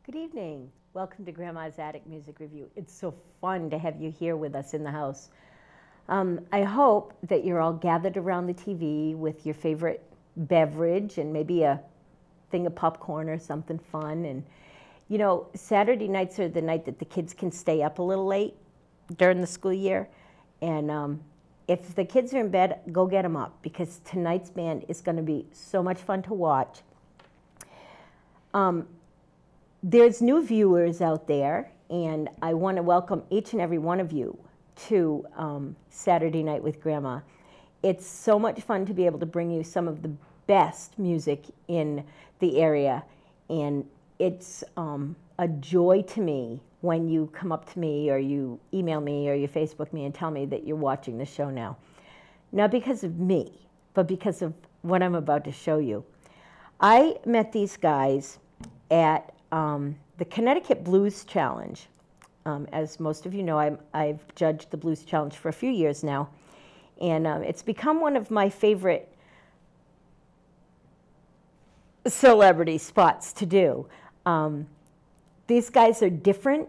Good evening. Welcome to Grandma's Attic Music Review. It's so fun to have you here with us in the house. I hope that you're all gathered around the TV with your favorite beverage and maybe a thing of popcorn or something fun. And you know, Saturday nights are the night that the kids can stay up a little late during the school year. And if the kids are in bed, go get them up, because tonight's band is going to be so much fun to watch. There's new viewers out there, and I want to welcome each and every one of you to Saturday Night with Grandma. It's so much fun to be able to bring you some of the best music in the area, and it's a joy to me when you come up to me or you email me or you Facebook me and tell me that you're watching the show now. Not because of me, but because of what I'm about to show you. I met these guys at the Connecticut Blues Challenge. As most of you know, I've judged the Blues Challenge for a few years now, and it's become one of my favorite celebrity spots to do. These guys are different.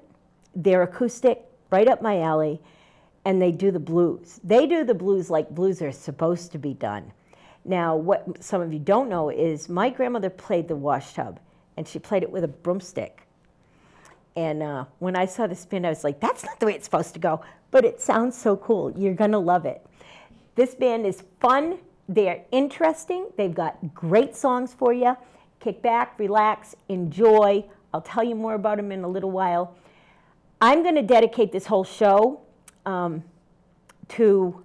They're acoustic, right up my alley, and they do the blues. They do the blues like blues are supposed to be done. Now, what some of you don't know is my grandmother played the wash tub, and she played it with a broomstick. And when I saw this band, I was like, that's not the way it's supposed to go, but it sounds so cool. You're gonna love it. This band is fun. They're interesting. They've got great songs for you. Kick back, relax, enjoy. I'll tell you more about them in a little while. I'm going to dedicate this whole show to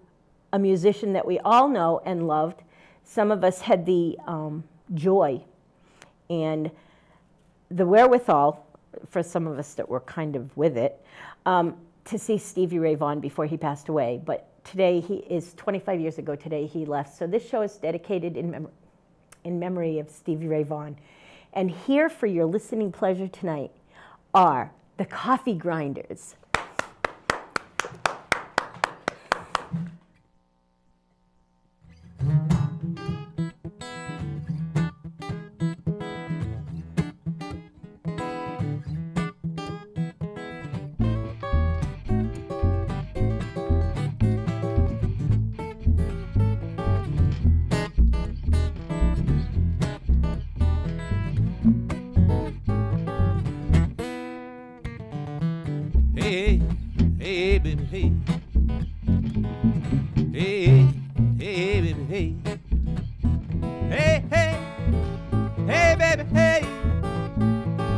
a musician that we all know and loved. Some of us had the joy and the wherewithal, for some of us that were kind of with it, to see Stevie Ray Vaughan before he passed away. But today, he is 25 years ago today he left. So this show is dedicated in memory of Stevie Ray Vaughan. And here for your listening pleasure tonight are the Coffee Grinders. Hey, hey, baby, hey. Hey, hey, baby, hey. Hey, hey, hey, baby, hey.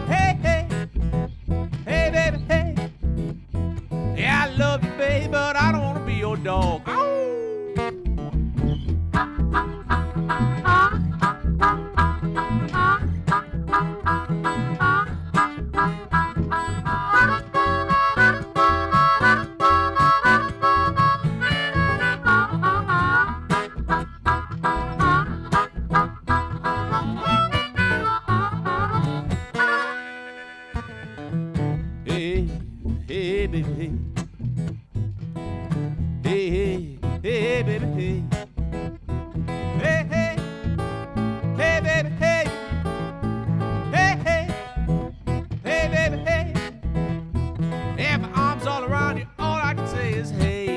Hey, hey, hey, baby, hey. Yeah, I love you, baby, but I don't want to be your dog. Hey, hey, baby, hey. Hey, hey, hey, baby, hey. Hey, hey, hey, baby, hey. Hey, hey, hey, baby, hey. Yeah, my arms all around you, all I can say is hey.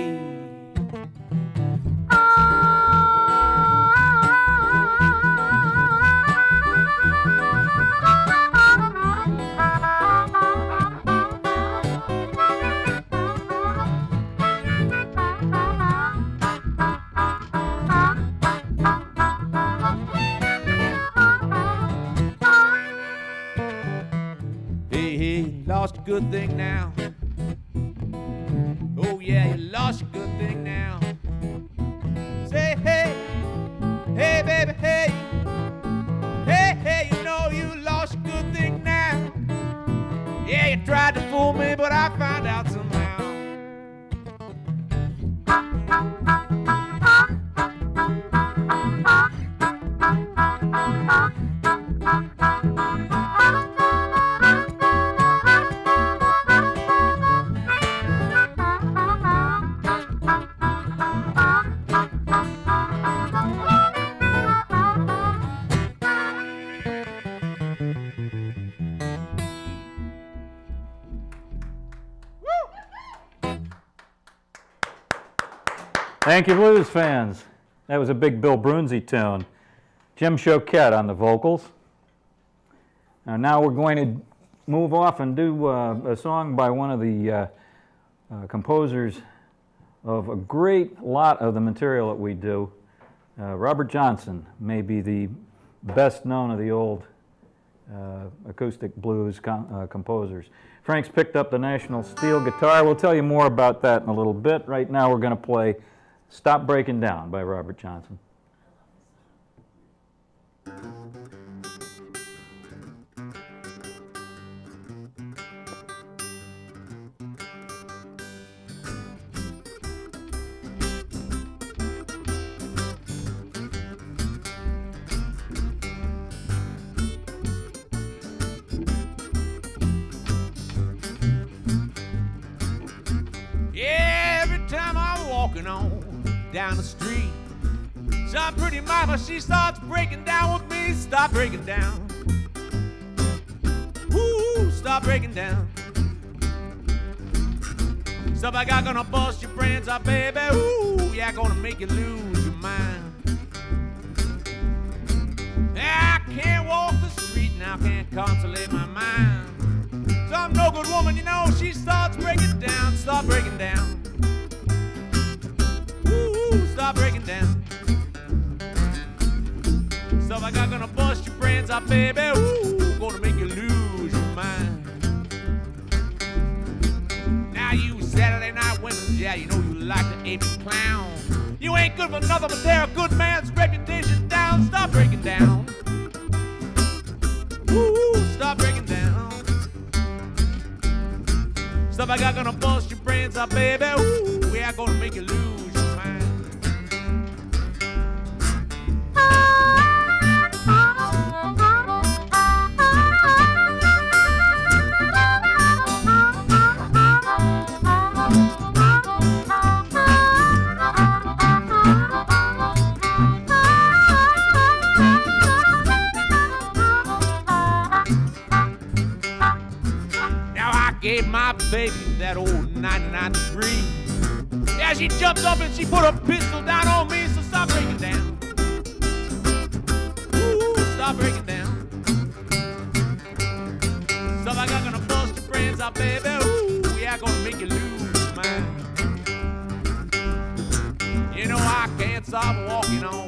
Hey, hey, lost a good thing now. Oh yeah, you lost a good thing now. Say hey, hey baby, hey. Hey, hey, you know you lost a good thing now. Yeah, you tried to fool me, but I found out somehow. Thank you, blues fans. That was a big Bill Brunzi tune. Jim Choquette on the vocals. Now we're going to move off and do a song by one of the composers of a great lot of the material that we do. Robert Johnson may be the best known of the old acoustic blues composers. Frank's picked up the National steel guitar. We'll tell you more about that in a little bit. Right now we're going to play Stop Breaking Down by Robert Johnson. Down the street, some pretty mama, she starts breaking down with me. Stop breaking down. Woo, stop breaking down. Stuff I got gonna bust your brains up, baby. Ooh, yeah, gonna make you lose your mind. Yeah, I can't walk the street now, can't consolate my mind. Some no good woman, you know, she starts breaking down. Stop breaking down. Stop breaking down. Stuff I got gonna bust your brains out, baby. Ooh, gonna make you lose your mind. Now you Saturday night women, yeah, you know you like to ape and clown. You ain't good for nothing but tear a good man's reputation down. Stop breaking down. Ooh, stop breaking down. Stuff I got gonna bust your brains out, baby. Ooh, yeah, gonna make you lose. Gave my baby that old 99 degree. Yeah, she jumped up and she put a pistol down on me, so stop breaking down. Ooh, stop breaking down. Stuff I got gonna bust your brains out, baby. Ooh, yeah, gonna make you lose your mind. You know I can't stop walking on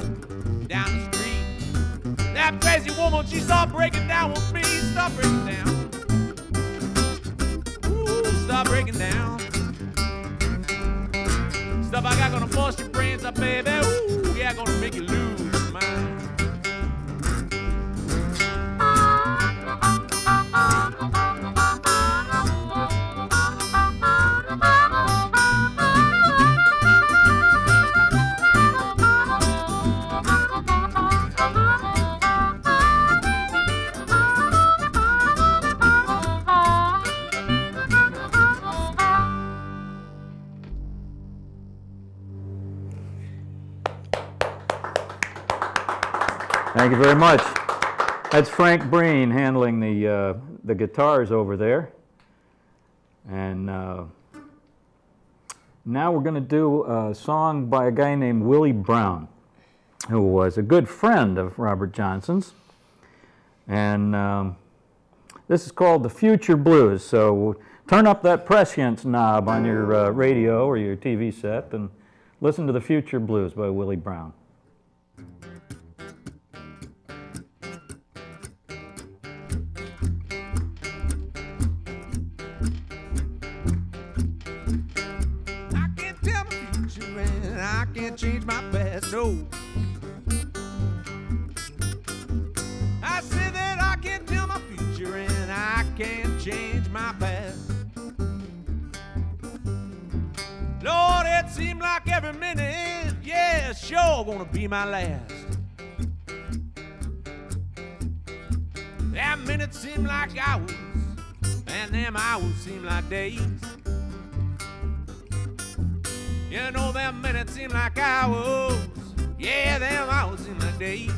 down the street. That crazy woman, she started breaking down with me. Stop breaking down. Stop breaking down. Stuff I got gonna bust your brains up, baby. Ooh, yeah, gonna make you lose your mind. Thank you very much. That's Frank Breen handling the guitars over there. And now we're going to do a song by a guy named Willie Brown, who was a good friend of Robert Johnson's. And this is called The Future Blues. So turn up that prescience knob on your radio or your TV set and listen to The Future Blues by Willie Brown. I can't change my past, no. I said that I can't tell my future and I can't change my past. Lord, it seemed like every minute, yeah, sure gonna be my last. That minutes seem like hours, and them hours seem like days. You know, them minutes seem like hours. Yeah, them hours seem like days.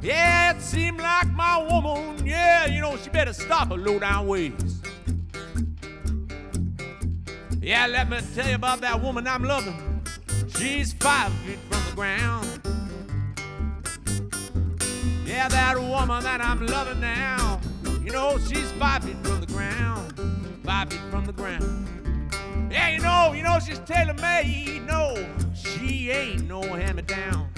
Yeah, it seemed like my woman, yeah, you know, she better stop her low-down ways. Yeah, let me tell you about that woman I'm loving. She's 5 feet from the ground. Yeah, that woman that I'm loving now, you know, she's 5 feet from the ground. 5 feet from the ground. Yeah, you know, she's tailor-made. No, she ain't no hand-me-down.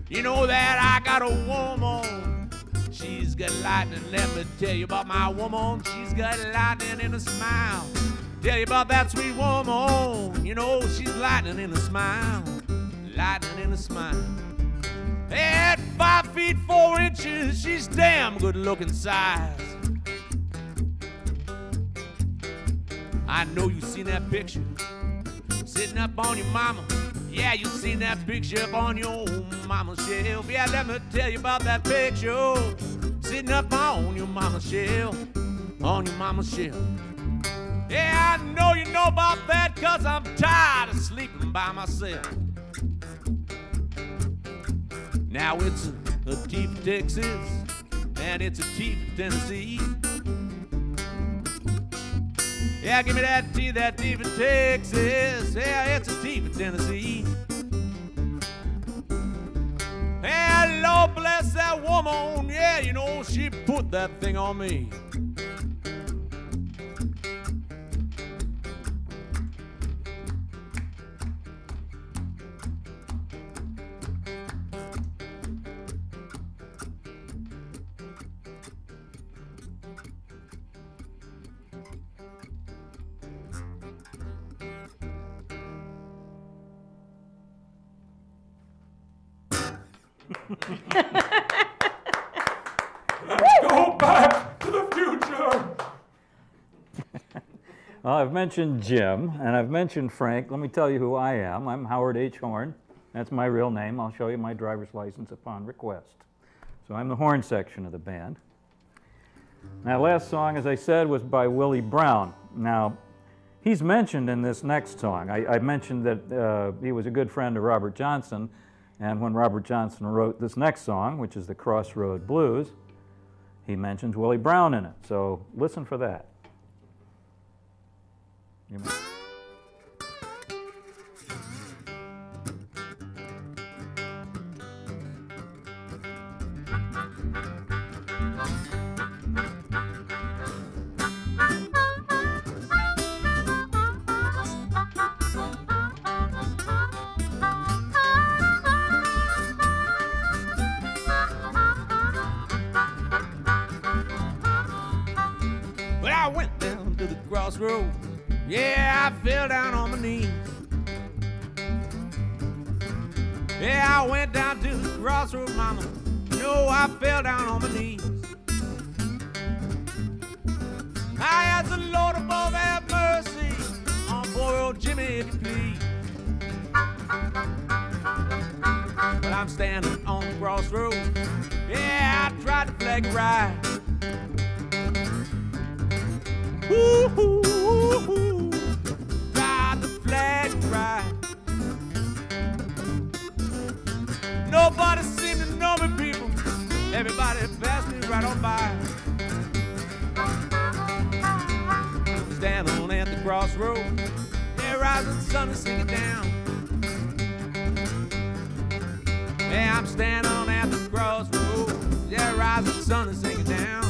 You know that I got a woman. She's got lightning. Let me tell you about my woman. She's got lightning in a smile. Tell you about that sweet woman. You know, she's lightning in a smile. Lightning in a smile. At 5 feet 4 inches, she's damn good looking size. I know you seen that picture sitting up on your mama. Yeah, you seen that picture up on your mama's shelf. Yeah, let me tell you about that picture sitting up on your mama's shelf. On your mama's shelf. Yeah, I know you know about that, 'cause I'm tired of sleeping by myself. Now it's a tea for Texas, and it's a tea for Tennessee. Yeah, give me that tea for Texas. Yeah, it's a tea for Tennessee. Yeah, Lord bless that woman. Yeah, you know, she put that thing on me. Let's go back to the future. Well, I've mentioned Jim, and I've mentioned Frank. Let me tell you who I am. I'm Howard H. Horn. That's my real name. I'll show you my driver's license upon request. So I'm the horn section of the band. That last song, as I said, was by Willie Brown. Now, he's mentioned in this next song. I mentioned that he was a good friend of Robert Johnson, and when Robert Johnson wrote this next song, which is the Crossroad Blues, he mentions Willie Brown in it. So listen for that. You may. Well, I went down to the crossroad. Yeah, I fell down on my knees. Yeah, I went down to the crossroad, mama. No, I fell down on my knees. I asked the Lord above have mercy on poor old Jimmy, if you please. But I'm standing on the crossroad. Yeah, I tried to flag it right. Woo-hoo, tried to flag it right. Nobody seemed to know me, people. Everybody passed me right on by. Standing at the crossroad, yeah, rising sun is sinking down. Yeah, I'm standing at the crossroad, yeah, rising sun is sinking down.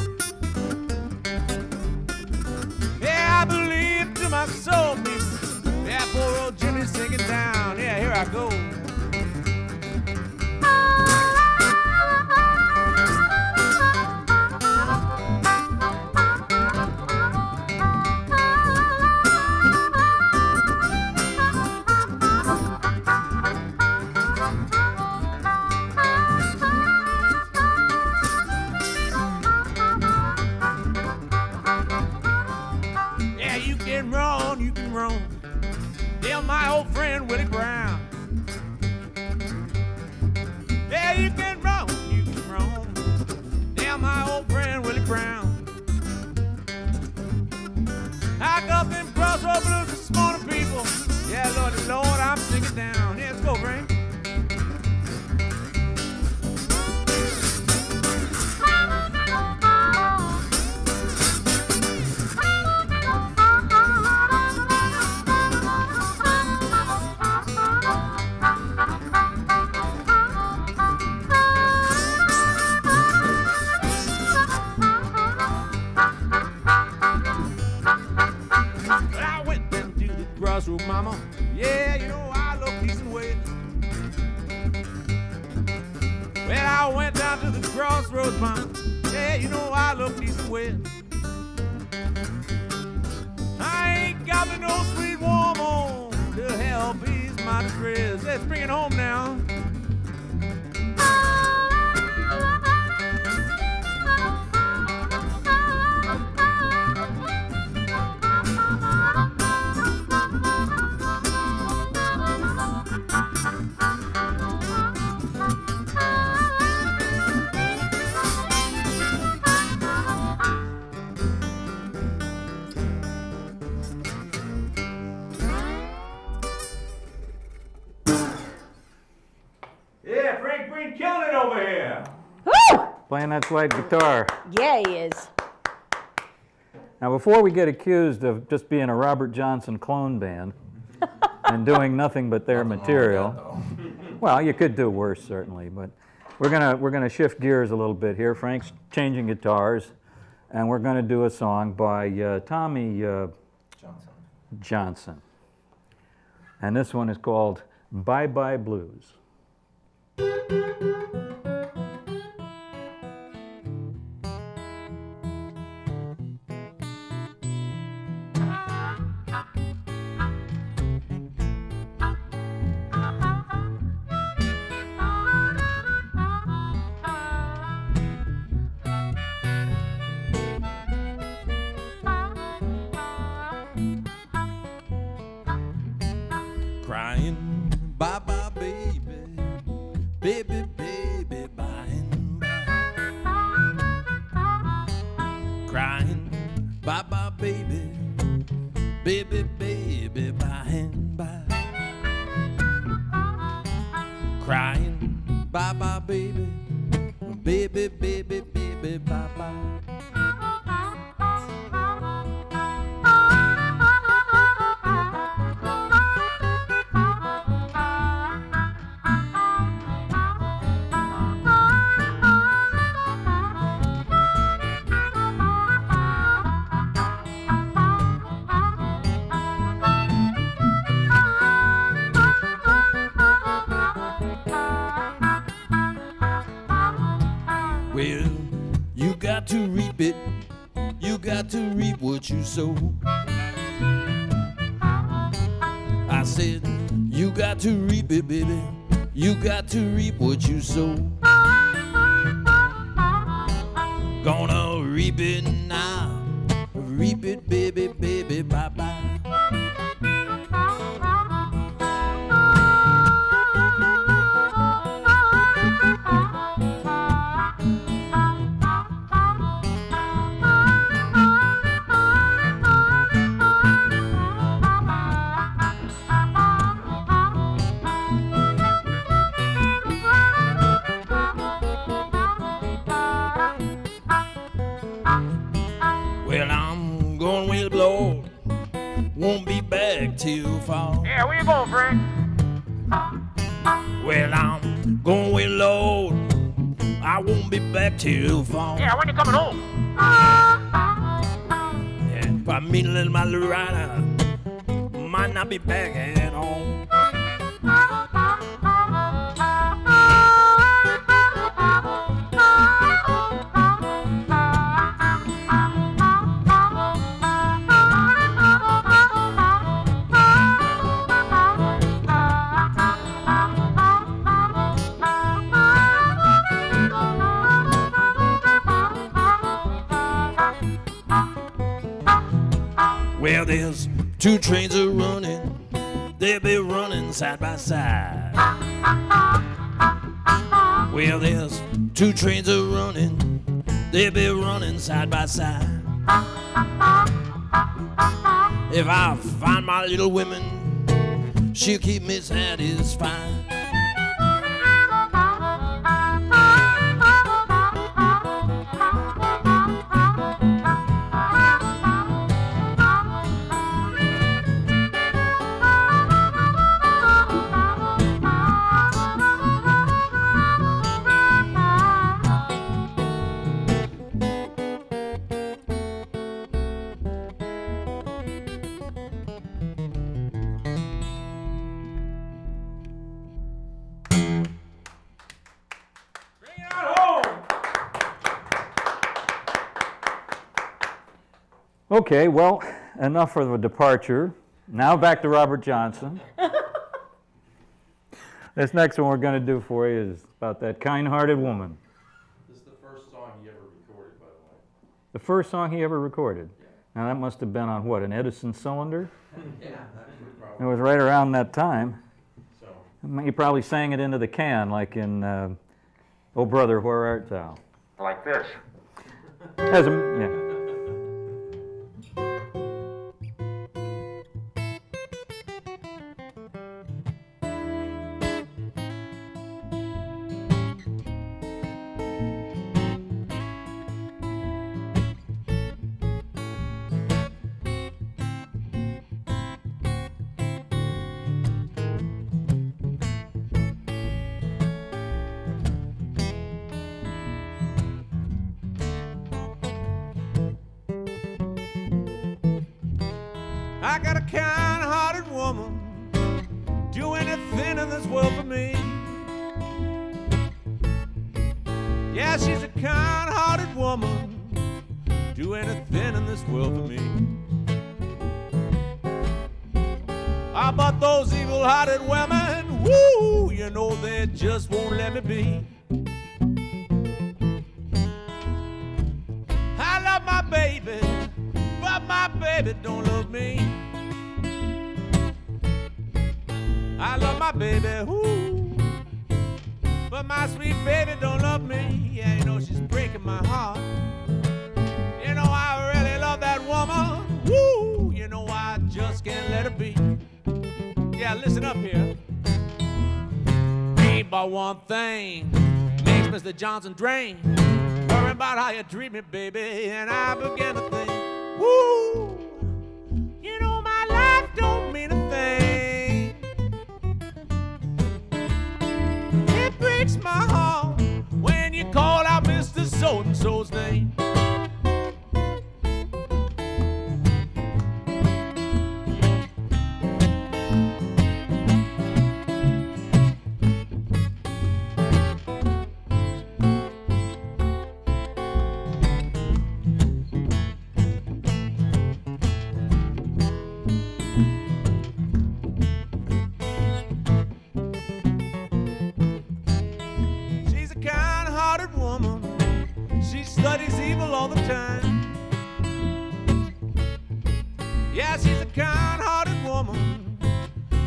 Yeah, I believe to my soul, people. Yeah, poor old Jimmy's sinking down. Yeah, here I go. You can run. Tell my old friend Willie Brown. Yeah, you can run. Tell my old friend Willie Brown. I got them crossroad blues this morning, people. Yeah, Lordy Lord, I'm singing down. Yeah, let's go, Frank. mama. Yeah, you know I look decent well. Well, I went down to the crossroads, mama. Yeah, you know I look decent well. I ain't got me no sweet woman to help ease my distress. Let's bring it home now. Killing it over here. Woo! Playing that slide guitar. Yeah, he is. Now, before we get accused of just being a Robert Johnson clone band and doing nothing but their material, well, you could do worse, certainly, but we're gonna shift gears a little bit here. Frank's changing guitars, and we're gonna do a song by Tommy Johnson. And this one is called Bye Bye Blues. Crying, bye bye, baby, baby, baby, by and by. Crying, bye bye, baby, baby, baby, by and by. Crying, bye bye, baby, baby, baby, baby, bye bye. Well, you got to reap it, you got to reap what you sow. I said, you got to reap it, baby, you got to reap what you sow. Gonna reap it now, reap it, baby, baby, bye-bye. Well, I'm going with Lord, won't be back till fall. Yeah, where you going, Frank? Well, I'm going with Lord, I won't be back till fall. Yeah, when you coming home? Yeah, if I meet a little my little rider, might not be back at all. Well, there's two trains are running, they'll be running side by side. Well, there's two trains are running, they'll be running side by side. If I find my little woman, she'll keep me satisfied. Okay, well, enough for the departure. Now back to Robert Johnson. This next one we're going to do for you is about that kind-hearted woman. This is the first song he ever recorded, by the way. The first song he ever recorded. Yeah. Now that must have been on what, an Edison cylinder? Yeah, probably. It was right around that time. So. He probably sang it into the can, like in Oh Brother, Where Art Thou? Like this. As a, yeah. I got a kind-hearted woman, do anything in this world for me. Yeah, she's a kind-hearted woman, do anything in this world for me. Ah, but those evil-hearted women, woo, you know they just won't let me be. I love my baby, but my baby don't love me. I love my baby, whoo, but my sweet baby don't love me. Yeah, you know she's breaking my heart. You know I really love that woman, whoo. You know I just can't let her be. Yeah, listen up here. Ain't but one thing makes Mr. Johnson drain. Worrying about how you treat me, baby, and I begin to think, whoo, you know my life don't mean a thing. It breaks my heart when you call out Mr. So-and-so's name. Studies evil all the time. Yeah, she's a kind-hearted woman.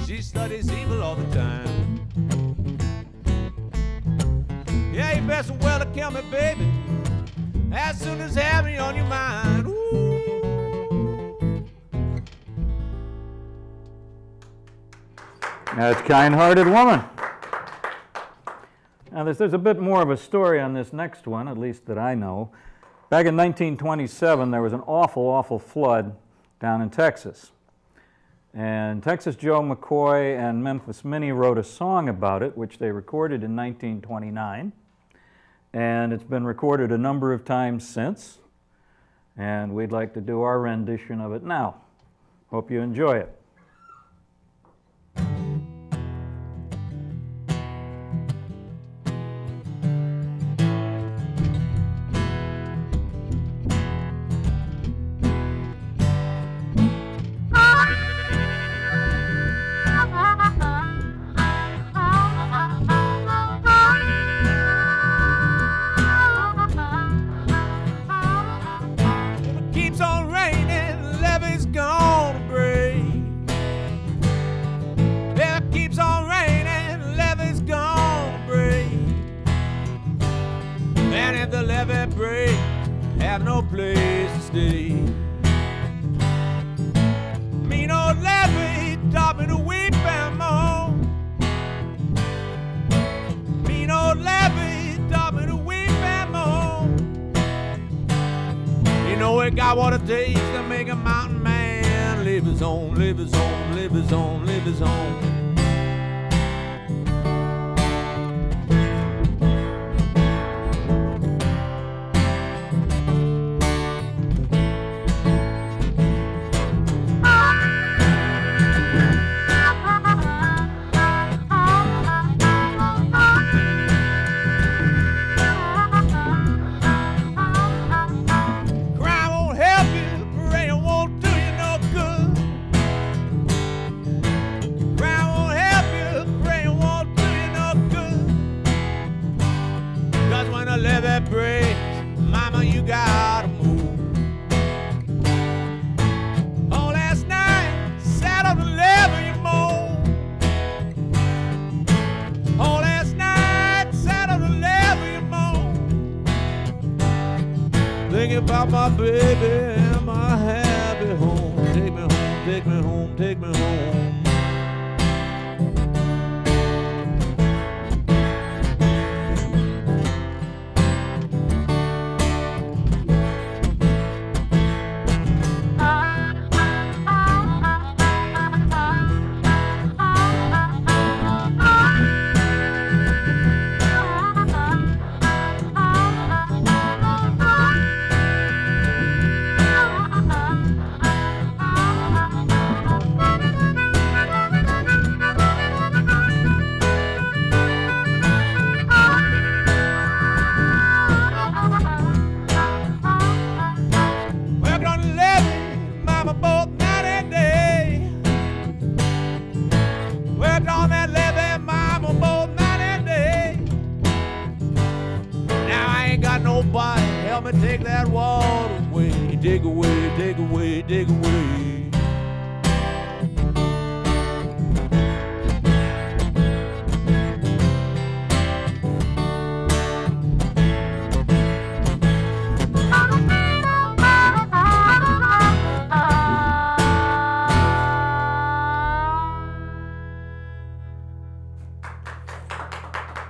She studies evil all the time. Yeah, you best well to kill me, baby, as soon as have me on your mind. Ooh. That's kind-hearted woman. Now, there's a bit more of a story on this next one, at least that I know. Back in 1927, there was an awful, awful flood down in Texas. And Texas Joe McCoy and Memphis Minnie wrote a song about it, which they recorded in 1929. And it's been recorded a number of times since. And we'd like to do our rendition of it now. Hope you enjoy it. Have no place to stay. Mean old levee taught me to weep and moan. Mean old levee taught me to weep and moan. You know it got what it takes to make a mountain man live his own, live his own, live his own, live his own. Cry won't help you, pray won't my baby and my happy home. Take me home, take me home, take me home. Help me take that water away. Dig away, dig away, dig away.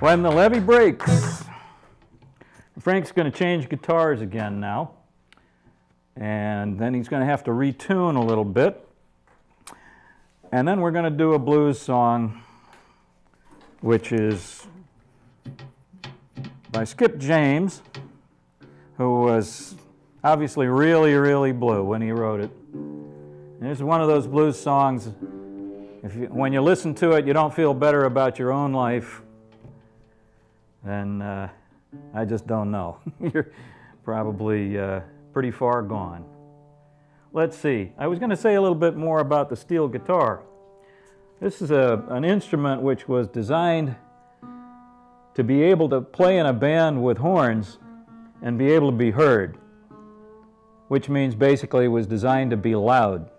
When the levee breaks. Frank's going to change guitars again now, and then he's going to have to retune a little bit, and then we're going to do a blues song which is by Skip James, who was obviously really, really blue when he wrote it. And this is one of those blues songs, when you listen to it you don't feel better about your own life, then I just don't know. You're probably pretty far gone. Let's see. I was going to say a little bit more about the steel guitar. This is an instrument which was designed to be able to play in a band with horns and be able to be heard, which means basically it was designed to be loud.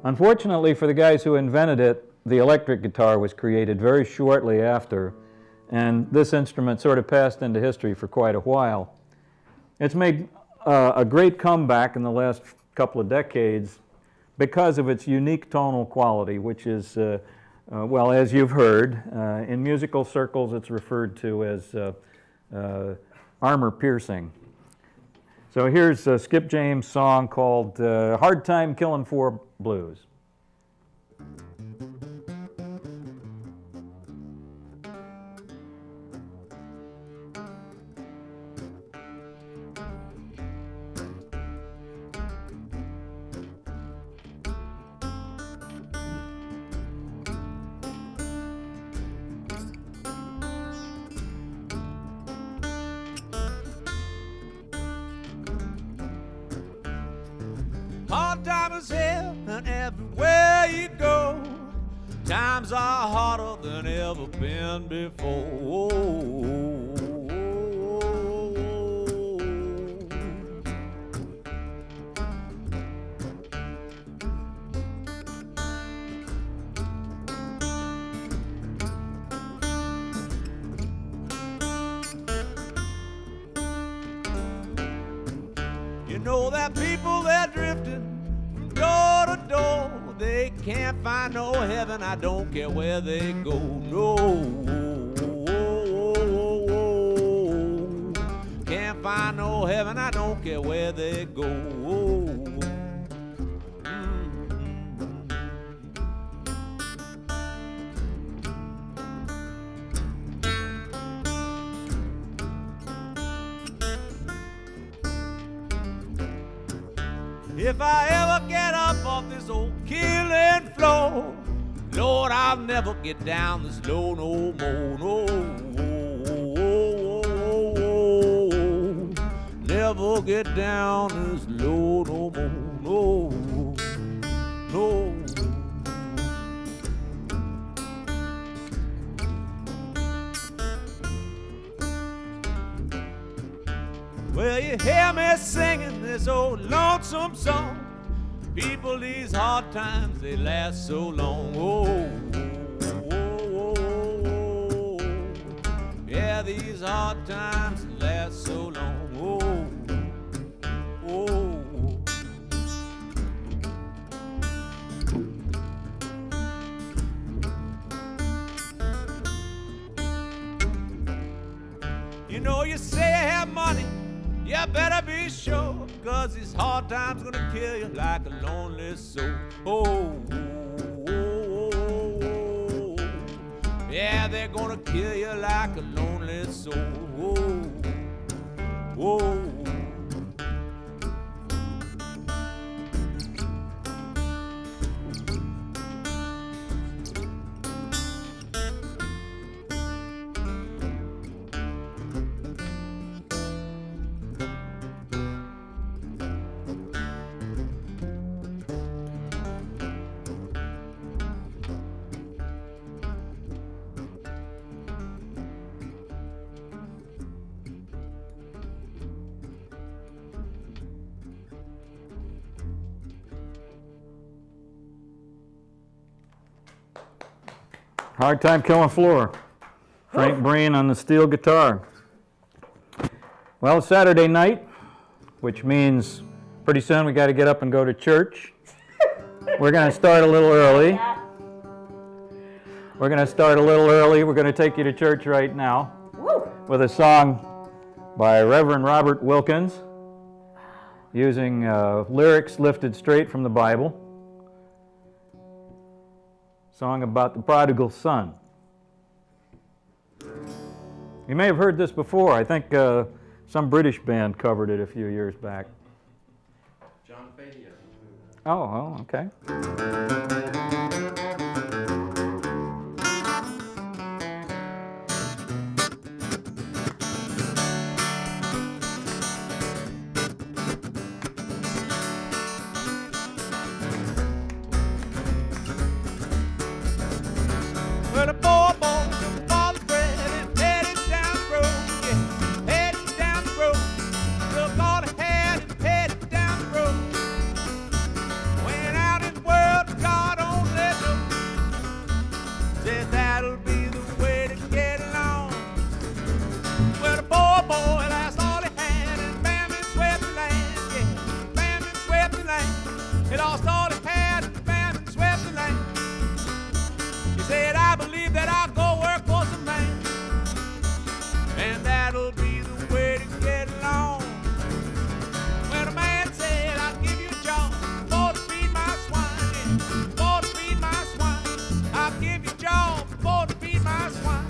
Unfortunately for the guys who invented it, the electric guitar was created very shortly after, and this instrument sort of passed into history for quite a while. It's made a great comeback in the last couple of decades because of its unique tonal quality, which is, well, as you've heard, in musical circles it's referred to as armor piercing. So here's a Skip James song called Hard Time Killin' 4 Blues. Hard time is hell, and everywhere you go, times are harder than ever been before. You know that people, they're drifting from door to door. They can't find no heaven, I don't care where they go. No, can't find no heaven, I don't care where they go. If I ever get up off this old killing floor, Lord, I'll never get down this low no more. No, never get down this low no more. No, no. Well, you hear me singing this old lonesome song. People, these hard times, they last so long. Oh, oh, oh, oh. Yeah, these hard times last so long. Oh. you say you have money, you better be sure, 'cause these hard times gonna kill you like a lonely soul. Oh, oh, oh, oh, oh. Yeah, they're gonna kill you like a lonely soul. Oh, oh. Hard Time Killing Floor. Frank Breen on the steel guitar. Well, it's Saturday night, which means pretty soon we got to get up and go to church. We're going to start a little early. We're going to start a little early. We're going to take you to church right now with a song by Reverend Robert Wilkins using lyrics lifted straight from the Bible. Song about the prodigal son. You may have heard this before. I think some British band covered it a few years back. John Fahey. Oh, okay. Well, the poor boy took all the bread and headed down the road, yeah, headed down the road. Took all he had and headed down the road. Went out in the world, God only knows. Said that'll be the way to get along. Well, the poor boy lost all he had and famine swept the land, yeah, famine swept the land. He lost all he had and famine swept the land. He said, I believe that I'll go work for some man, and that'll be the way to get along. When a man said, I'll give you a job for to feed my swine, yeah, for to feed my swine. I'll give you a job for to feed my swine.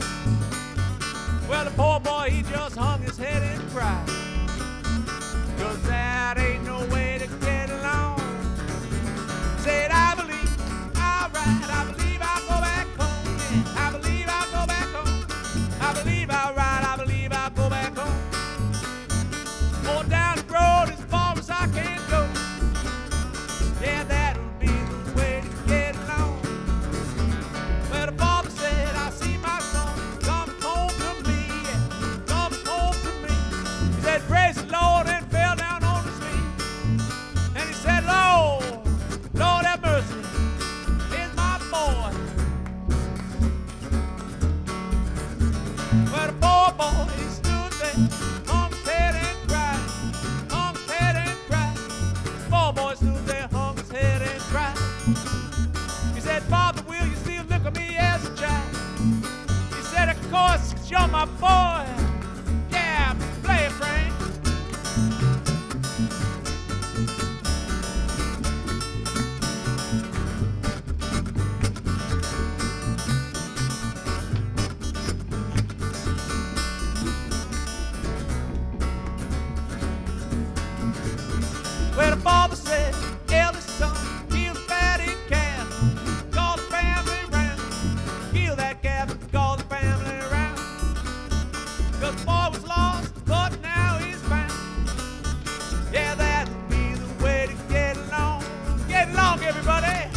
Well, the poor boy, he just hung his head and cried, 'cause that ain't no way to get along. Said, I believe, all right, I believe I'll go back home, yeah, I believe I'll go back home. I believe I'll ride, I believe I'll go back home. Go down the road as far as I can go. Yeah, that'll be the way to get along. Well, the father said, I see my son coming home to me, yeah, coming home to me. He said, praise the Lord, and fell down on his feet. And he said, Lord, Lord have mercy, here's my boy. Well, the poor boy, he stood there, hung his head and cried, hung his head and cried. The poor boy stood there, hung his head and cried. He said, Father, will you still look at me as a child? He said, of course, 'cause you're my boy. Yeah, play it, Frank. Well, the father said, eldest son, kill the fatty calf, call the family round. Kill that calf and call the family round. 'Cause the boy was lost, but now he's found. Yeah, that'll be the way to get along. Get along, everybody.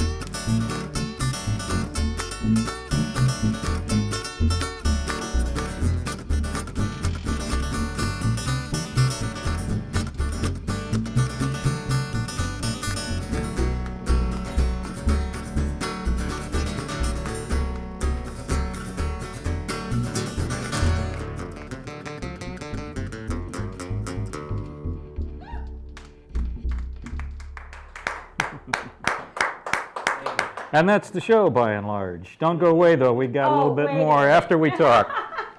And that's the show by and large. Don't go away though, we got a little bit wait a more minute. after we talk.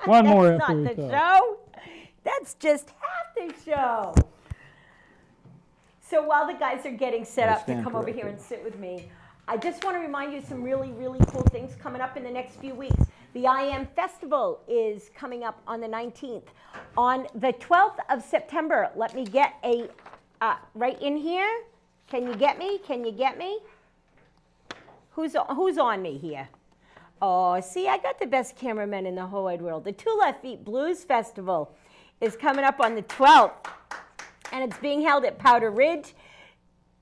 One more That's after not we the talk. show. That's just half the show. So while the guys are getting set up to come over here and sit with me, I just want to remind you some really, really cool things coming up in the next few weeks. The I Am Festival is coming up on the 19th. On the 12th of September, let me get a, right in here. Can you get me? Can you get me? Who's on me here? Oh, see, I got the best cameraman in the whole wide world. The Two Left Feet Blues Festival is coming up on the 12th, and it's being held at Powder Ridge.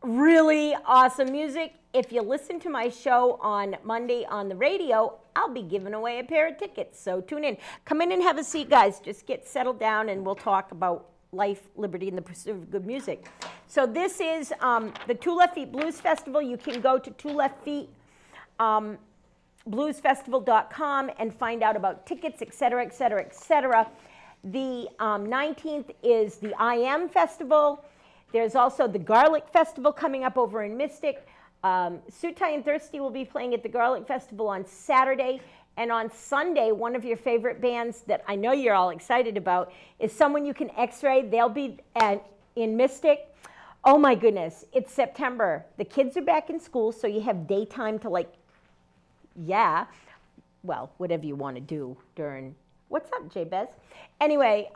Really awesome music. If you listen to my show on Monday on the radio, I'll be giving away a pair of tickets, so tune in. Come in and have a seat, guys. Just get settled down, and we'll talk about life, liberty, and the pursuit of good music. So this is the Two Left Feet Blues Festival. You can go to twoleftfeet.bluesfestival.com and find out about tickets, et cetera, et cetera, et cetera. The 19th is the I Am Festival. There's also the Garlic Festival coming up over in Mystic. Sutai and Thirsty will be playing at the Garlic Festival on Saturday. And on Sunday, one of your favorite bands that I know you're all excited about is Someone You Can X-Ray. They'll be in Mystic. Oh my goodness, it's September. The kids are back in school, so you have daytime to well, whatever you want to do during, what's up, Jabez? Anyway,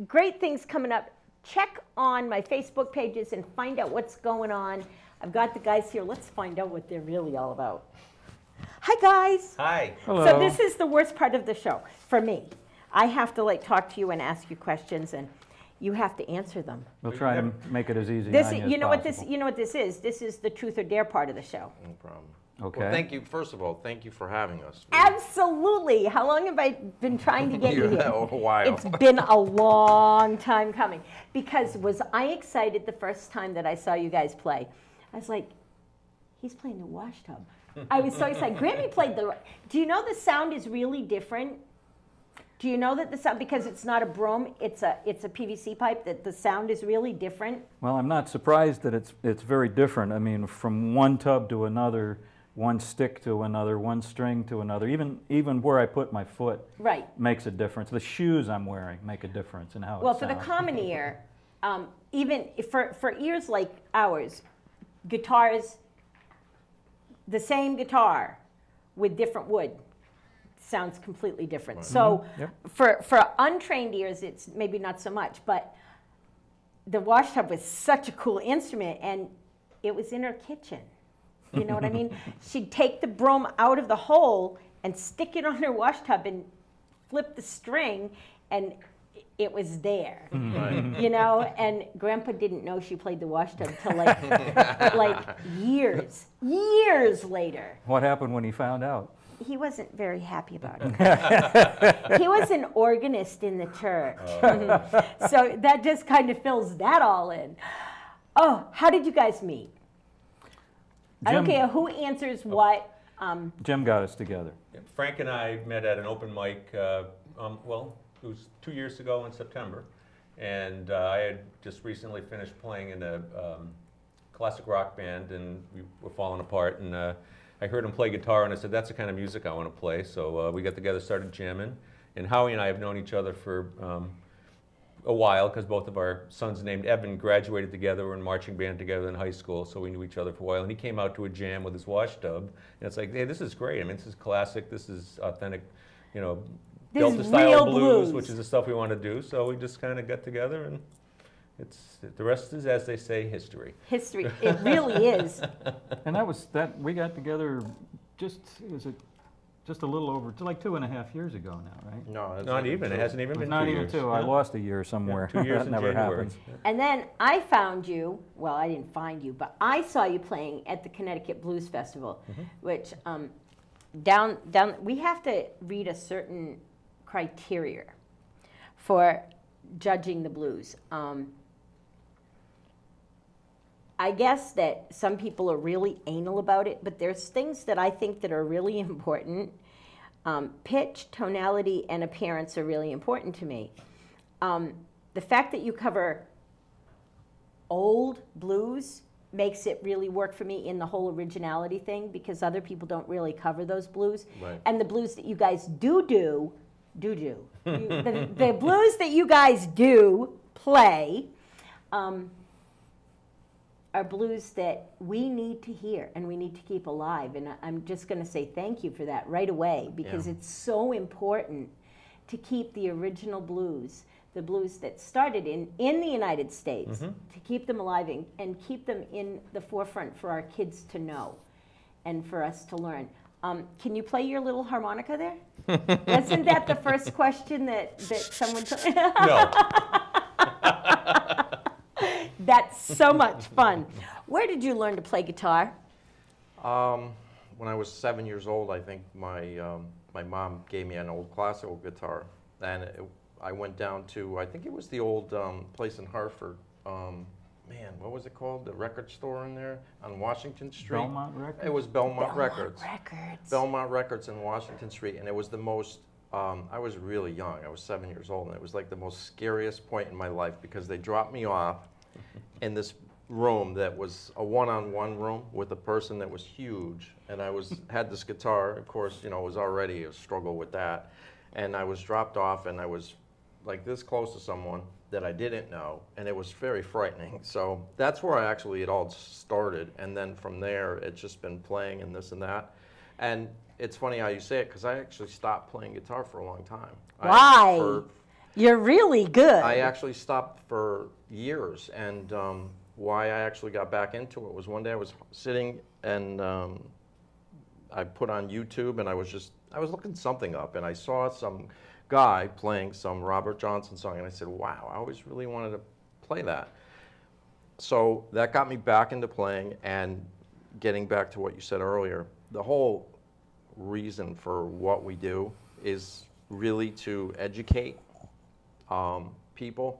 great things coming up. Check on my Facebook pages and find out what's going on. I've got the guys here. Let's find out what they're really all about. Hi, guys. Hi. Hello. So this is the worst part of the show for me. I have to talk to you and ask you questions, and you have to answer them. We'll try to make it as easy This, on you you as know what this, possible. you know what this is? This is the Truth or Dare part of the show. No problem. Okay. Well, thank you. First of all, thank you for having us. Absolutely. How long have I been trying to get you here? A while. It's been a long time coming. Because was I excited the first time that I saw you guys play? I was like, he's playing the wash tub. I was so excited. Grammy played the... Do you know the sound is really different? Do you know that the sound, because it's not a broom, it's a PVC pipe, that the sound is really different? Well, I'm not surprised that it's very different. I mean, from one tub to another, one stick to another, one string to another, even where I put my foot Right. makes a difference. The shoes I'm wearing make a difference in how Well, it for the sounds. common ear, even for ears like ours, guitars, the same guitar with different wood sounds completely different. Right. So Yep. for untrained ears, it's maybe not so much, but the wash tub was such a cool instrument, and it was in her kitchen. You know what I mean? She'd take the broom out of the hole and stick it on her wash tub and flip the string, and it was there. Right. You know, and Grandpa didn't know she played the wash tub until like years later. What happened when he found out? He wasn't very happy about it. He was an organist in the church. So that just kind of fills that all in. Oh, how did you guys meet? I don't Jim- care who answers what. Jim got us together. Yeah, Frank and I met at an open mic, well, it was 2 years ago in September, and I had just recently finished playing in a classic rock band, and we were falling apart, and I heard him play guitar, and I said, that's the kind of music I want to play, so we got together, started jamming, and Howie and I have known each other for a while, because both of our sons named Evan graduated together, were in marching band together in high school, so we knew each other for a while. And he came out to a jam with his wash tub, and it's like, hey, this is great. I mean, this is classic. This is authentic, you know, This is Delta-style real blues, blues. which is the stuff we want to do. So we just kind of got together, and the rest is, as they say, history. History. It really is. And we got together just a little over, like 2.5 years ago now, right? No, it's Not even. It hasn't even been Not 2 even years. 2. I lost a year somewhere. 2 years That in never January. happens. And then I found you, well, I didn't find you, but I saw you playing at the Connecticut Blues Festival, which we have to read a certain criteria for judging the blues. I guess that some people are really anal about it, but there's things that I think that are really important. Pitch, tonality, and appearance are really important to me. The fact that you cover old blues makes it really work for me in the whole originality thing, because other people don't really cover those blues. Right. And the blues that you guys do The blues that you guys do play are blues that we need to hear and we need to keep alive. And I'm just going to say thank you for that right away, because it's so important to keep the original blues, the blues that started in the United States, to keep them alive and keep them in the forefront for our kids to know and for us to learn. Can you play your little harmonica there? Wasn't that the first question that someone told? No. That's so much fun. Where did you learn to play guitar? When I was 7 years old, I think my mom gave me an old classical guitar, and I went down to, I think it was the old place in Hartford. Man, what was it called? The record store in there on Washington Street. Belmont Records? It was Belmont Records. Records. Belmont Records in Washington Street, and it was the most. I was really young. I was 7 years old, and it was like the most scariest point in my life, because they dropped me off in this room that was a one-on-one room with a person that was huge, and I had this guitar. Of course, you know, it was already a struggle with that, and I was dropped off, and I was like this close to someone that I didn't know, and it was very frightening. So that's where it all started, and then from there, it's just been playing and this and that. And it's funny how you say it, because I actually stopped playing guitar for a long time. Why? You're really good. I actually stopped for years, and why I actually got back into it was one day I was sitting and I put on YouTube, and I was looking something up, and I saw some guy playing some Robert Johnson song, and I said, wow, I always really wanted to play that. So that got me back into playing, and getting back to what you said earlier, the whole reason for what we do is really to educate people.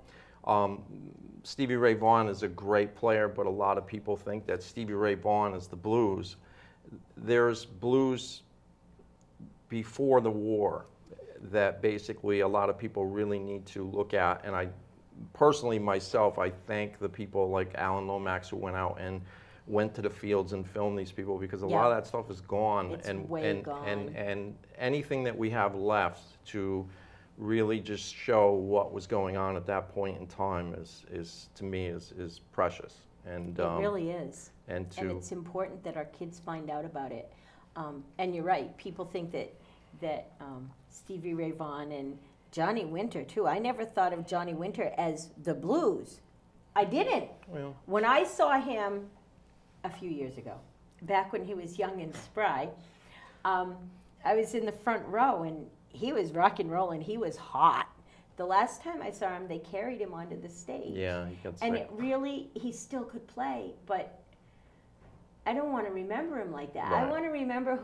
Stevie Ray Vaughan is a great player, but a lot of people think that Stevie Ray Vaughan is the blues. There's blues before the war that basically a lot of people really need to look at, and I personally myself, I thank the people like Alan Lomax who went out and went to the fields and filmed these people, because a lot of that stuff is gone. It's way gone. And anything that we have left to really just show what was going on at that point in time is to me is precious. And it really is. And it's important that our kids find out about it. And you're right. People think that Stevie Ray Vaughan and Johnny Winter too. I never thought of Johnny Winter as the blues. I didn't. Well, when I saw him a few years ago, back when he was young and spry, I was in the front row, and he was rock and roll, and he was hot. The last time I saw him, they carried him onto the stage. Yeah, he got sick. And he still could play, but I don't want to remember him like that. Right. I want to remember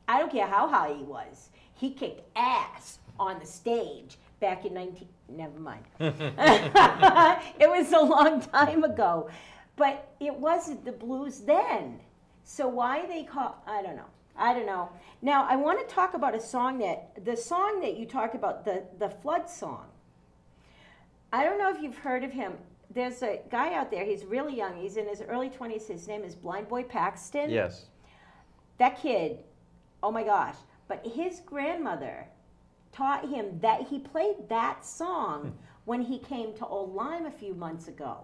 I don't care how high he was. He kicked ass on the stage back in never mind. It was a long time ago. But it wasn't the blues then. So why they call, I don't know. Now, I want to talk about the song that you talked about, the flood song. I don't know if you've heard of him. There's a guy out there, he's really young. He's in his early 20s. His name is Blind Boy Paxton. Yes. That kid, oh my gosh. But his grandmother taught him that he played that song when he came to Old Lyme a few months ago.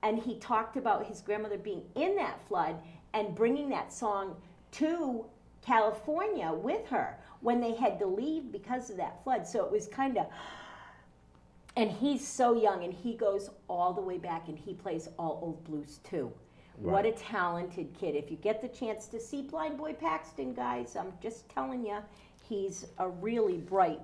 And he talked about his grandmother being in that flood and bringing that song to California with her when they had to leave because of that flood. So it was kind of, and he's so young, and he goes all the way back, and he plays all old blues too. Right. What a talented kid. If you get the chance to see Blind Boy Paxton, guys, I'm just telling you, he's a really bright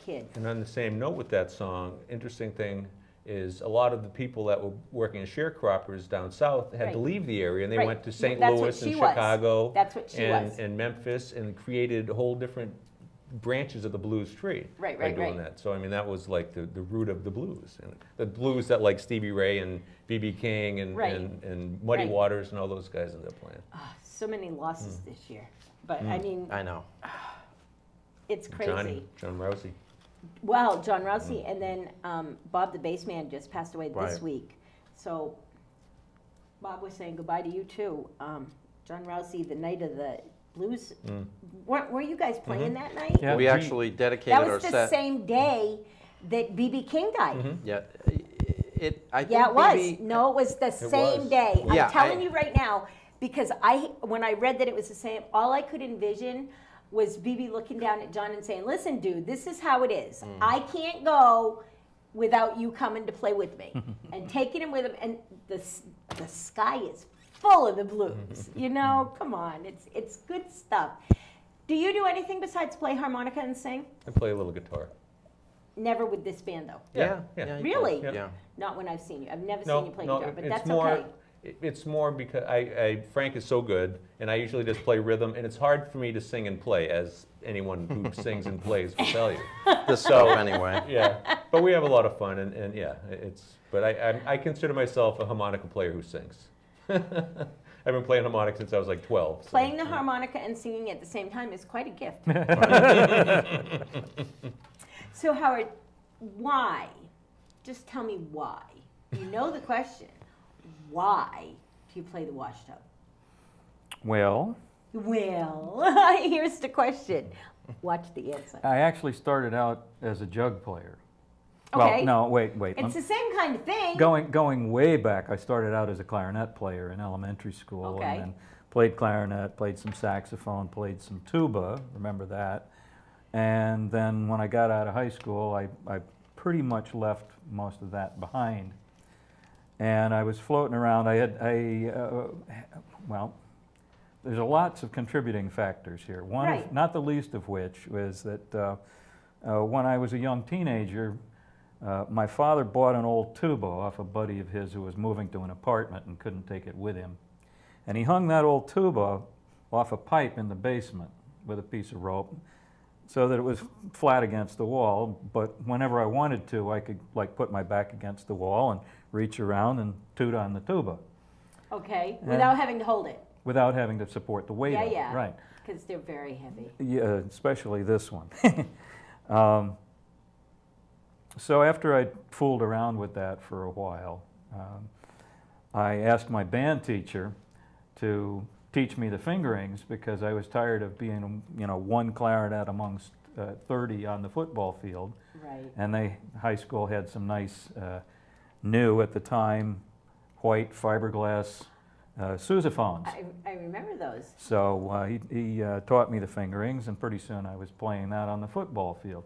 kid. And on the same note with that song, interesting thing is a lot of the people that were working as sharecroppers down south had to leave the area, and they went to St. Louis and Chicago and Memphis, and created a whole different branches of the blues tree by doing that. So I mean, that was like the root of the blues, and the blues that like Stevie Ray and B.B. King and Muddy Waters and all those guys ended up playing. So many losses this year, but I mean, I know, it's crazy. John Rousey. Well, John Rousey, and then Bob the bass man just passed away this week. So Bob was saying goodbye to you too. John Rousey, the night of the blues. Were you guys playing that night? Yeah. We actually dedicated That our was the set. same day that B.B. King died. Yeah, I think Yeah, it was. BB No, it was the same was. day. Yeah, I'm telling you right now, because when I read that it was the same, all I could envision was BB looking down at John and saying, "Listen, dude, this is how it is. I can't go without you coming to play with me," and taking him with him. And the sky is full of the blues. You know, come on, it's good stuff. Do you do anything besides play harmonica and sing? I play a little guitar. Never with this band, though. Yeah. you Really? play- Yeah. Not when I've seen you. I've never seen you play guitar, but it's that's more, okay. It's more because Frank is so good, and I usually just play rhythm, and it's hard for me to sing and play, as anyone who sings and plays will tell you. This stuff anyway. Yeah, but we have a lot of fun, and yeah, but I consider myself a harmonica player who sings. I've been playing harmonica since I was like 12. So. Playing the harmonica and singing at the same time is quite a gift. So Howard, why? Just tell me why. You know the question. Why do you play the washtub? Well, Here's the question. Watch the answer. I actually started out as a jug player. Okay. Well, no, wait. It's the same kind of thing. Going way back, I started out as a clarinet player in elementary school, Okay. and then played clarinet, played some saxophone, played some tuba. Remember that? And then when I got out of high school, I pretty much left most of that behind. And I was floating around. Well, there's lots of contributing factors here. One, Right. not the least of which, was that when I was a young teenager, my father bought an old tuba off a buddy of his who was moving to an apartment and couldn't take it with him. And he hung that old tuba off a pipe in the basement with a piece of rope so that it was flat against the wall, but whenever I wanted to, I could put my back against the wall and reach around and toot on the tuba. Okay, without having to hold it. Without having to support the weight of it. Yeah. Right. Because they're very heavy. Yeah, especially this one. So after I fooled around with that for a while, I asked my band teacher to teach me the fingerings because I was tired of being, one clarinet amongst 30 on the football field. Right. And high school had some nice, new at the time, white fiberglass sousaphones. I remember those. So he taught me the fingerings, and pretty soon I was playing that on the football field.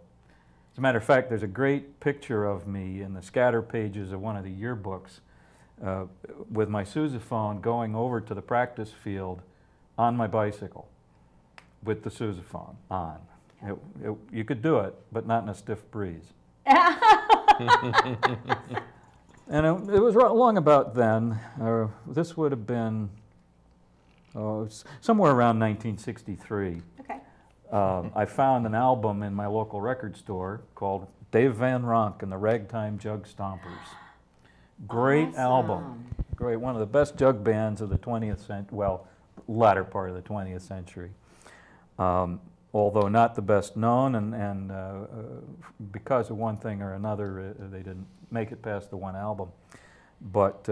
As a matter of fact, there's a great picture of me in the scatter pages of one of the yearbooks with my sousaphone going over to the practice field on my bicycle with the sousaphone on. You could do it, but not in a stiff breeze. And it was long about then. This would have been somewhere around 1963. Okay. I found an album in my local record store called Dave Van Ronk and the Ragtime Jug Stompers. Great album. Great. One of the best jug bands of the 20th century, well, latter part of the 20th century. Although not the best known, and because of one thing or another, they didn't make it past the one album. But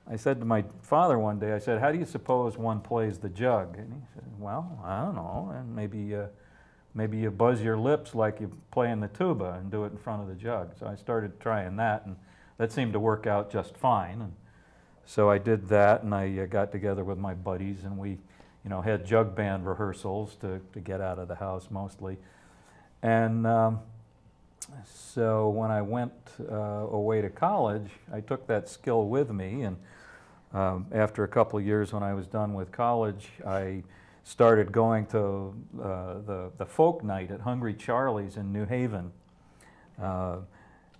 I said to my father one day, I said, "How do you suppose one plays the jug?" And he said, "Well, I don't know, and maybe you buzz your lips like you play in the tuba and do it in front of the jug." So I started trying that, and that seemed to work out just fine. And so I did that, and I got together with my buddies, and we had jug band rehearsals to get out of the house mostly. And so when I went away to college, I took that skill with me, and after a couple of years when I was done with college, I started going to the folk night at Hungry Charlie's in New Haven.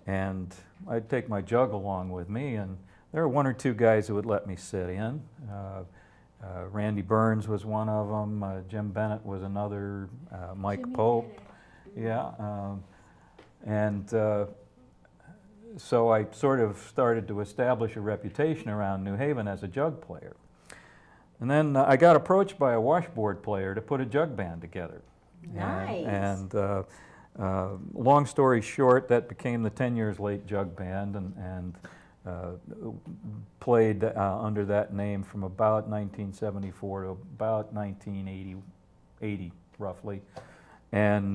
And I'd take my jug along with me, and there were one or two guys who would let me sit in. Randy Burns was one of them. Jim Bennett was another. Mike Pope, yeah. And so I sort of started to establish a reputation around New Haven as a jug player. And then I got approached by a washboard player to put a jug band together. Nice. And long story short, that became the 10 Years Late Jug Band, and played under that name from about 1974 to about 1980, roughly. And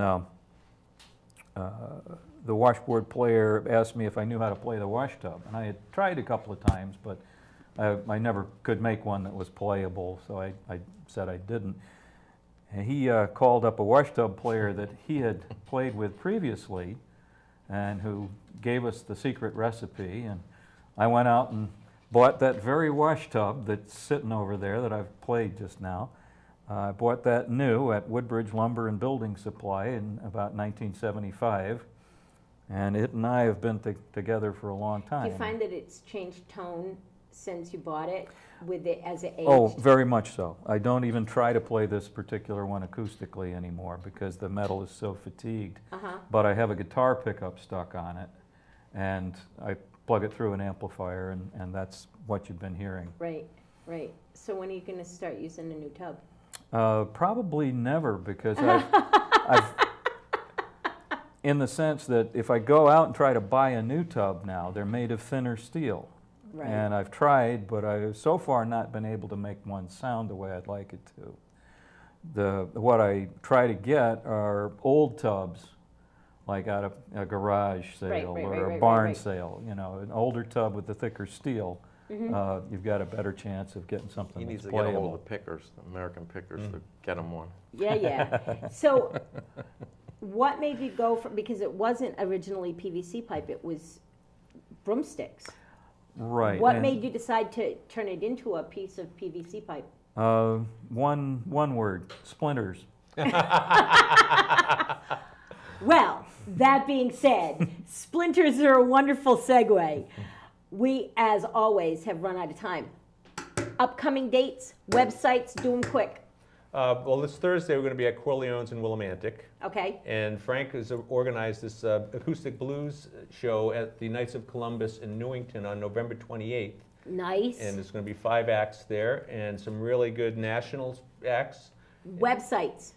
the washboard player asked me if I knew how to play the wash tub. And I had tried a couple of times, but I never could make one that was playable, so I said I didn't. And he called up a wash tub player that he had played with previously and who gave us the secret recipe. And I went out and bought that very wash tub that's sitting over there that I've played just now. I bought that new at Woodbridge Lumber and Building Supply in about 1975. And it and I have been together for a long time. Do you find that it's changed tone since you bought it with it as it aged? Oh, very much so. I don't even try to play this particular one acoustically anymore because the metal is so fatigued. But I have a guitar pickup stuck on it, and I plug it through an amplifier, and that's what you've been hearing. Right, right. So when are you going to start using a new tub? Probably never, because I've in the sense that if I go out and try to buy a new tub now, they're made of thinner steel. Right. And I've tried, but I've so far not been able to make one sound the way I'd like it to. What I try to get are old tubs, like out of a garage sale or a barn sale. You know, an older tub with the thicker steel. You've got a better chance of getting something He that's needs to playable. get a hold of the pickers, the American pickers, to get him one. Yeah, yeah. So what made you go for, because it wasn't originally PVC pipe, it was broomsticks. Right. What made you decide to turn it into a piece of PVC pipe? One word, splinters. Well, that being said, splinters are a wonderful segue. We, as always, have run out of time. Upcoming dates, websites, do them quick. Well, this Thursday we're going to be at Corleone's in Willimantic. Okay. And Frank has organized this acoustic blues show at the Knights of Columbus in Newington on November 28th. Nice. And there's going to be 5 acts there and some really good national acts. Websites.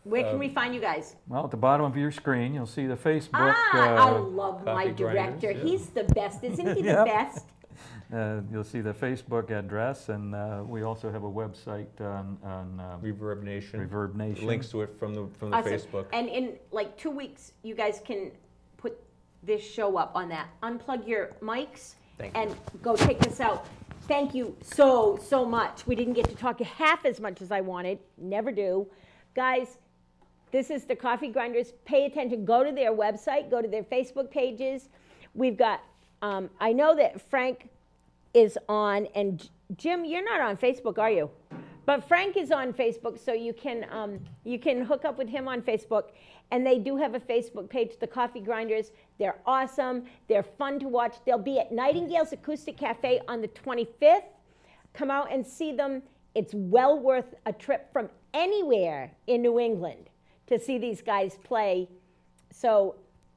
Where can we find you guys? Well, at the bottom of your screen, you'll see the Facebook. I love my Coffee director. Grinders, yeah. He's the best. Isn't he the best? You'll see the Facebook address, and we also have a website on Reverb Nation. Reverb Nation. Links to it from the Awesome. Facebook. And in like 2 weeks, you guys can put this show up on that. Unplug your mics and go check this out. Thank you so much. We didn't get to talk half as much as I wanted. Never do. Guys, this is the Coffee Grinders. Pay attention. Go to their website. Go to their Facebook pages. We've got, I know that Frank is on, and Jim, you're not on Facebook, are you? But Frank is on Facebook, so you can hook up with him on Facebook. And they do have a Facebook page, the Coffee Grinders. They're awesome. They're fun to watch. They'll be at Nightingale's Acoustic Cafe on the 25th. Come out and see them. It's well worth a trip from anywhere in New England to see these guys play. So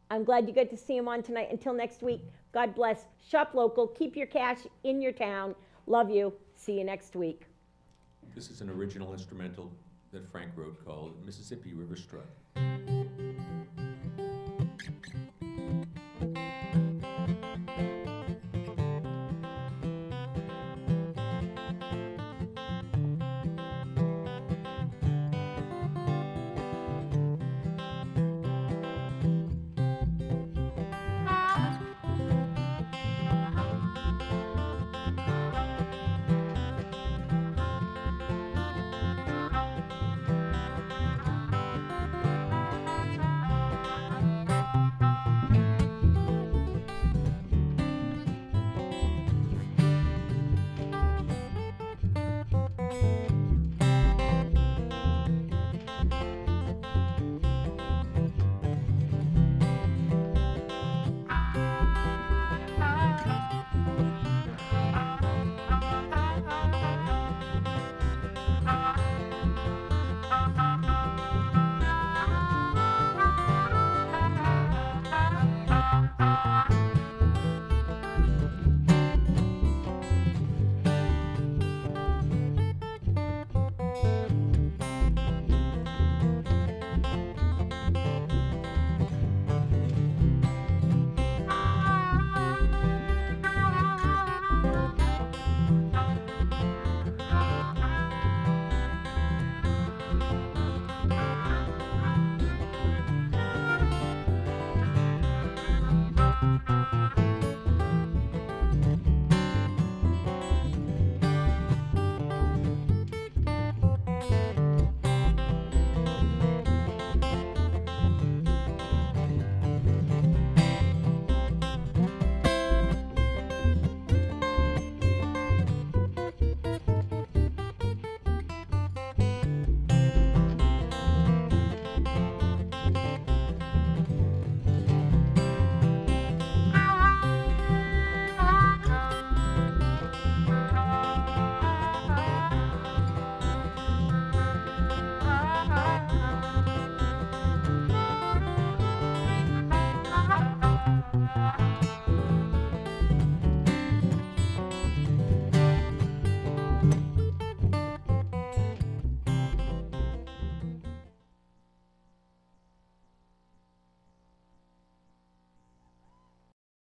I'm glad you got to see them on tonight. Until next week, God bless. Shop local. Keep your cash in your town. Love you. See you next week. This is an original instrumental that Frank wrote called Mississippi River Strut.